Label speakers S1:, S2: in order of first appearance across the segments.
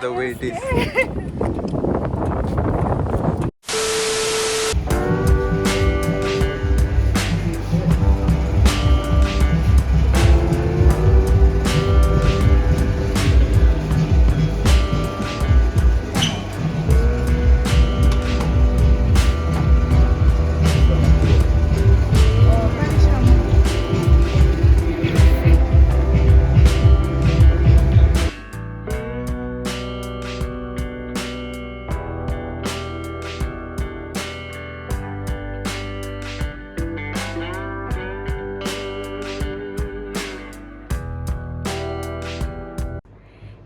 S1: the way it is.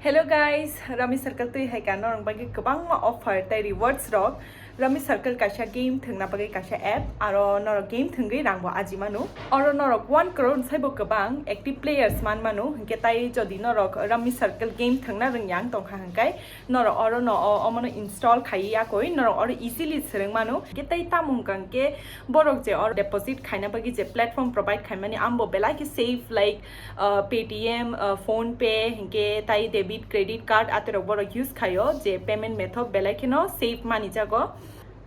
S2: Hello guys, Rami Circle tu hai kan orang bagi kebang ma offer tai rewards rok Rami Circle kasha game thengna bagi kasha app aro nor game thengri rangbo aji manu aro nor 1 crore saibo kebang active players man manu hingke tai jodi nor Rami Circle game thengna rengyang tongkha hangkai nor aro no omono install khaiya koi nor aro easily sereng manu ke tai tamung kangke borok je or deposit khaina bagi je platform provide khaimani ambo belai ke save like Paytm phone pay hingke tai debit credit card atero borok use khayo je payment method belai keno save mani jago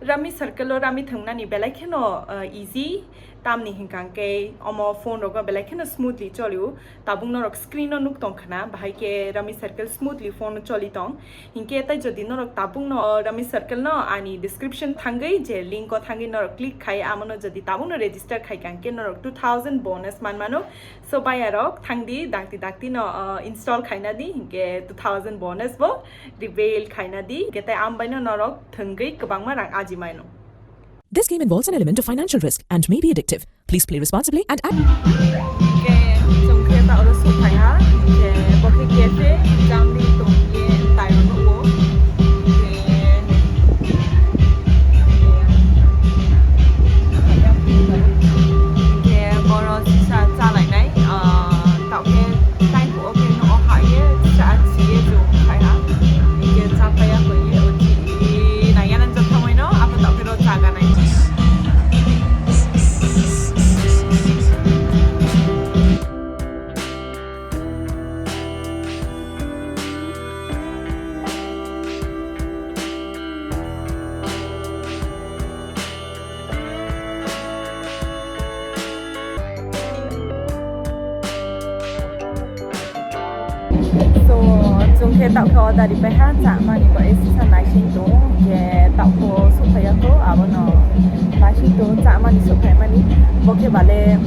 S2: Rami Circle Rami Thungnani Belakino easy Tamni Hinkangke Omo phone roga Belakino smoothly cholu Tabung norok screen on nuk tonkana Bahike Rami Circle smoothly phone choli tong Hinketa Jodi norok tabung no Rami Circle no ani description thangai je link ko thangai norok click khai amono jodi tabung no register khai kangke norok 2000 bonus manmano so bayarok thangdi dakti no install khaina di hinke 2000 bonus bo reveal khaina di ketai ambaino norok thangai kabangma rang ajimaino.
S3: This game involves an element of financial risk and may be addictive. Please play responsibly and
S2: Okay, so kita udah suka ya. Okay, bagi kita jam di tunggu tayo no. Okay, kalau sisa jalan nai, tau ke time ku okay no high saat sih tu kaya. Okay, sampai ya kau ye uji. Nah, yang nanti kamu no, apa tau ke lo jaga nai. So, chúng ta tạo cho dari pehan sama ni boleh sisa naikin tu, ke tạo cho supaya tu, apa no, naikin tu sama ni supaya mani, boleh balik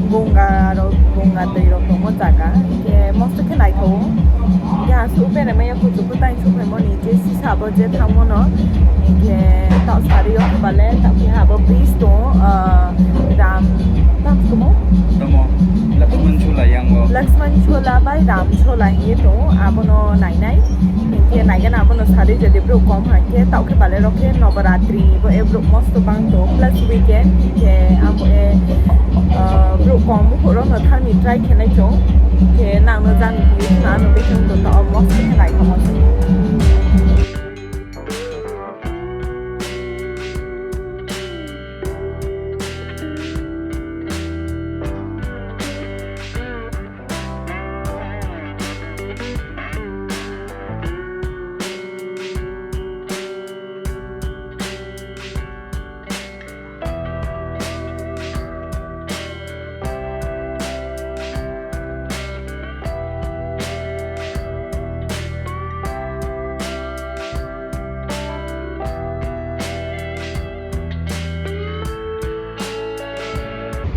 S2: bunga dari rok tu jaga, ke mesti ke naik tu, ya supaya ni aku cukup tahu supaya mani je sisa boleh thamu no, ke tạo sari ok balik, tapi apa bis tu, ram semua.
S1: Tama, Lakshman Chola yang mo.
S2: Lakshman Chola by Ram Chola itu abono nai ke nai kan abono sari jadi bro kom ke tau ke bale roke Navaratri bo bro most bang to plus weekend ke abo bro kom horo no thani try ke nai to ke nang no jan ni na no be to most ke nai kom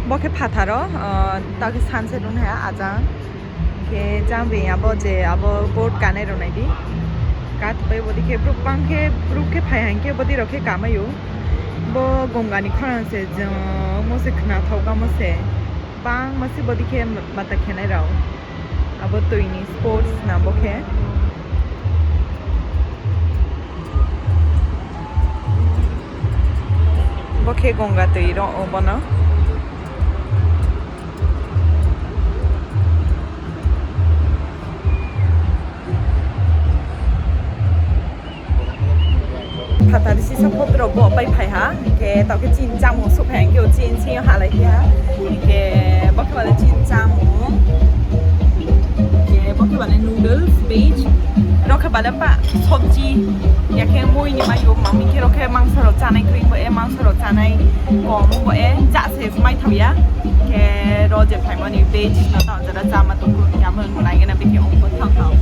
S2: Bokeh pataro, tapi sunset run ya aja. Ke jam be abo je abo boat kane run ini. Kat pe bodi ke bruk ke payang ke bodi roke kamayu. Bo gongani koran se jeng mose kena tau kamo se. Bang masih bodi ke mata kene rau. Abo tu ini sports na bokeh. Bokeh gongga tu iro obono. Patari si support robo bay phai ha ke tao ke chin cham mo su phang ke chin chi ha lai ha ke bak wala chin cham mo ke bak wala noodles beige 이렇게 말해봐 섭지 약해 모이니 마요 맘이 이렇게 망설어 짜네 그리고 애 망설어 짜네 뭐 애 짜세 마이 타비야 걔 로제 파이머니 베이지 나타 저라 짜마 또 야면 나이게나 비게 온거 탕탕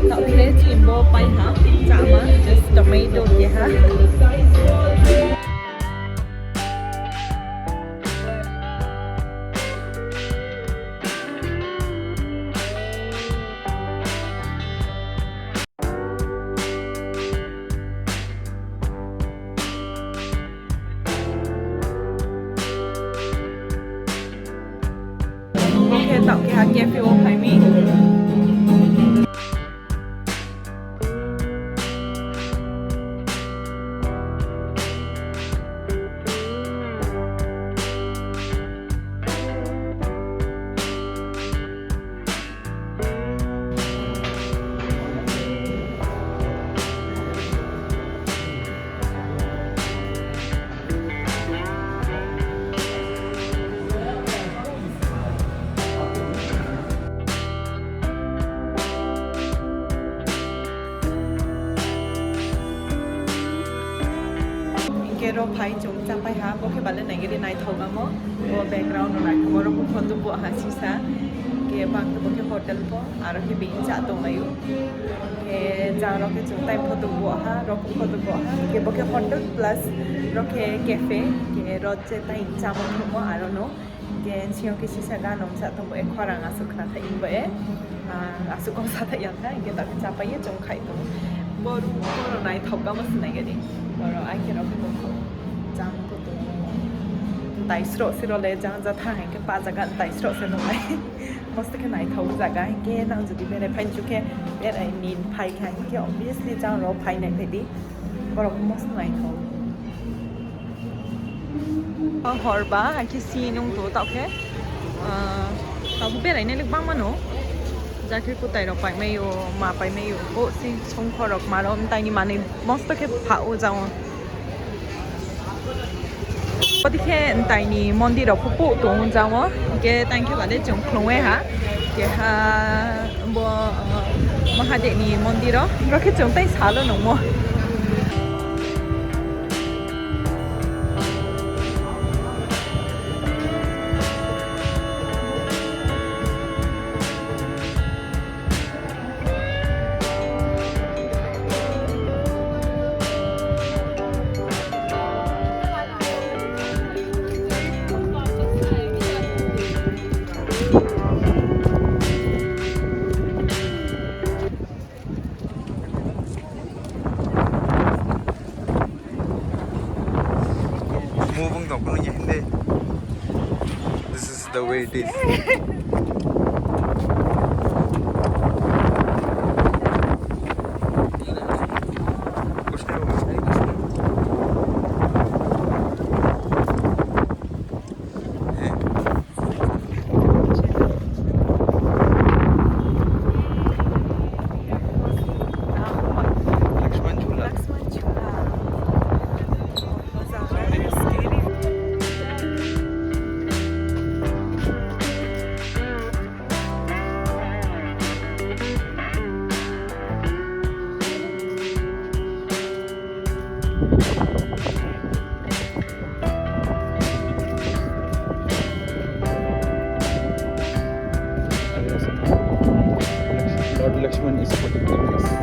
S2: Tạo thế chỉ mua bay hả? Chả mà, just tomato kìa hả? Ok, tạo kìa hả? Kìa phiêu phải mi. Kero pai chung sampai ha boke balen nai gede nai thoga mo o background na mo ro ko tu bo ha sisa ke bang tu boke hotel po aro ke bin cha to mayu ke ja ro ke chung tai photo bo ha ro ko photo bo ha ke boke hotel plus ro ke cafe ke ro che tai cha mo mo aro no ke chiong ke sisa ga nom cha to bo e khorang asuk na thai bo e asuk ko sa thai yan na ke ta cha pa ye chung khai to boru nai thoga mo snai gede boro ai ke ro ko jang ko to tai sro siro le jang ja tha hai ke pa jaga tai sro se no mai most ke nai thau jaga hai ke nang jodi bere phain chu ke ber ai nin phai khai ke obviously jang ro phai nai phedi boro most nai thau horba ki si nung to tao ke tao bu ber ai ne lek bang ma no Zakir ko tayo pa may yo mapay may yo po si song korok marom tayo ni mani most ke pao jang Pati ke tayo ni mondiro pupu to jang mo ke tayo ke bale jong klongwe ha ke ha bo mahade ni mondiro roke jong tayo salo no mo
S1: Moving to ko niya hindi. This is the way it is. Lord Lakshman is protecting us.